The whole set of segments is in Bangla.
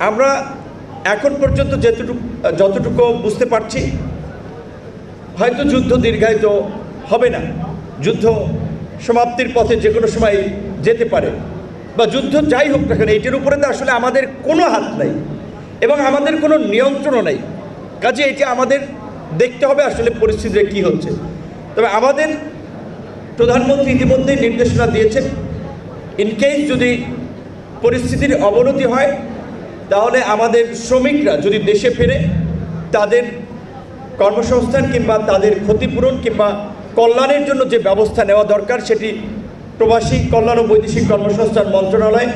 আমরা এখন পর্যন্ত যতটুকু বুঝতে পারছি, হয়তো যুদ্ধ দীর্ঘায়িত হবে না, যুদ্ধ সমাপ্তির পথে যে কোনো সময় যেতে পারে, বা যুদ্ধ যাই হোক না কেন, এটির উপরে তো আসলে আমাদের কোনো হাত নাই এবং আমাদের কোনো নিয়ন্ত্রণও নেই। কাজে এটি আমাদের দেখতে হবে আসলে পরিস্থিতিতে কী হচ্ছে। তবে আমাদের প্রধানমন্ত্রী ইতিমধ্যেই নির্দেশনা দিয়েছেন, ইনকেস যদি পরিস্থিতির অবনতি হয় তাহলে আমাদের শ্রমিকরা যদি দেশে ফেরে তাদের কর্মসংস্থান কিংবা তাদের ক্ষতিপূরণ কিংবা কল্যাণের জন্য যে ব্যবস্থা নেওয়া দরকার সেটি প্রবাসী কল্যাণ ও বৈদেশিক কর্মসংস্থান মন্ত্রণালয়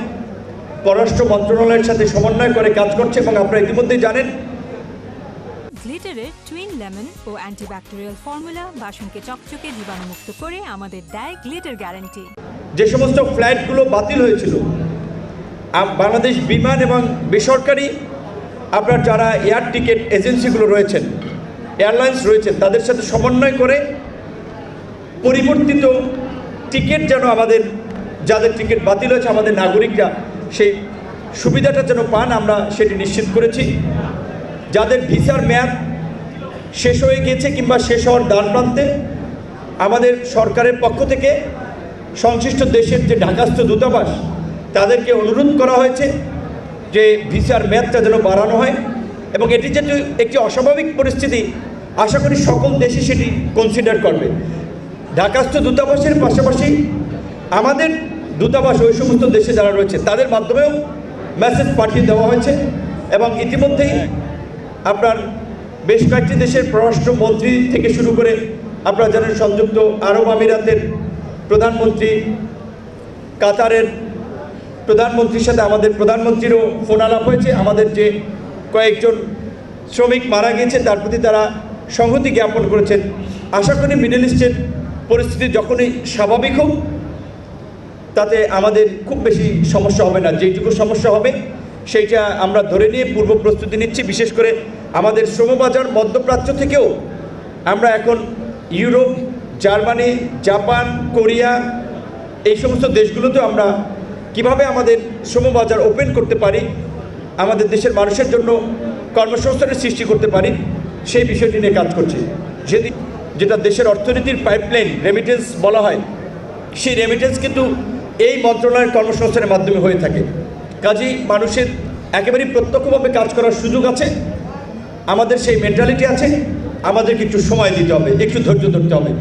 পররাষ্ট্র মন্ত্রণালয়ের সাথে সমন্বয় করে কাজ করছে। এবং আপনারা ইতিমধ্যেই জানেন গ্লিটারের টুইন লেমন ও অ্যান্টিব্যাকটেরিয়াল ফর্মুলা বাসনকে চকচকে জীবাণুমুক্ত করে আমাদের দেয় গ্লিটার গ্যারান্টি। যে সমস্ত ফ্লাইটগুলো বাতিল হয়েছিল, বাংলাদেশ বিমান এবং বেসরকারি আপনার যারা এয়ার টিকিট এজেন্সিগুলো রয়েছেন, এয়ারলাইন্স রয়েছেন, তাদের সাথে সমন্বয় করে পরিবর্তিত টিকিট যেন আমাদের যাদের টিকিট বাতিল হয়েছে আমাদের নাগরিকরা সেই সুবিধাটা যেন পান, আমরা সেটি নিশ্চিত করেছি। যাদের ভিসার মেয়াদ শেষ হয়ে গিয়েছে কিংবা শেষ হওয়ার দ্বারপ্রান্তে, আমাদের সরকারের পক্ষ থেকে সংশ্লিষ্ট দেশের যে ঢাকাস্থ দূতাবাস তাদেরকে অনুরোধ করা হয়েছে যে ভিসার মেয়াদটা যেন বাড়ানো হয়। এবং এটি যেহেতু একটি অস্বাভাবিক পরিস্থিতি, আশা করি সকল দেশই সেটি কনসিডার করবে। ঢাকাস্থ দূতাবাসের পাশাপাশি আমাদের দূতাবাস ওই সমস্ত দেশে যারা রয়েছে তাদের মাধ্যমেও মেসেজ পাঠিয়ে দেওয়া হয়েছে। এবং ইতিমধ্যেই আপনার বেশ কয়েকটি দেশের পররাষ্ট্রমন্ত্রী থেকে শুরু করে আপনারা জানেন সংযুক্ত আরব আমিরাতের প্রধানমন্ত্রী, কাতারের প্রধানমন্ত্রীর সাথে আমাদের প্রধানমন্ত্রীরও ফোন আলাপ হয়েছে। আমাদের যে কয়েকজন শ্রমিক মারা গিয়েছে তার প্রতি তারা সংহতি জ্ঞাপন করেছেন। আশা করি মিডল ইস্টের পরিস্থিতি যখনই স্বাভাবিক হোক তাতে আমাদের খুব বেশি সমস্যা হবে না। যেটুকু সমস্যা হবে সেইটা আমরা ধরে নিয়ে পূর্ব প্রস্তুতি নিচ্ছি। বিশেষ করে আমাদের শ্রমবাজার মধ্যপ্রাচ্য থেকেও আমরা এখন ইউরোপ, জার্মানি, জাপান, কোরিয়া এই সমস্ত দেশগুলোতেও আমরা কিভাবে আমাদের শ্রমবাজার ওপেন করতে পারি, আমাদের দেশের মানুষের জন্য কর্মসংস্থানের সৃষ্টি করতে পারি, সেই বিষয়টি নিয়ে কাজ করছি। যেটা দেশের অর্থনীতির পাইপলাইন রেমিটেন্স বলা হয়, সেই রেমিটেন্স কিন্তু এই মন্ত্রণালয়ের কর্মসংস্থানের মাধ্যমে হয়ে থাকে। কাজেই মানুষের একেবারেই প্রত্যক্ষভাবে কাজ করার সুযোগ আছে, আমাদের সেই মেন্টালিটি আছে। আমাদেরকে একটু সময় দিতে হবে, একটু ধৈর্য ধরতে হবে।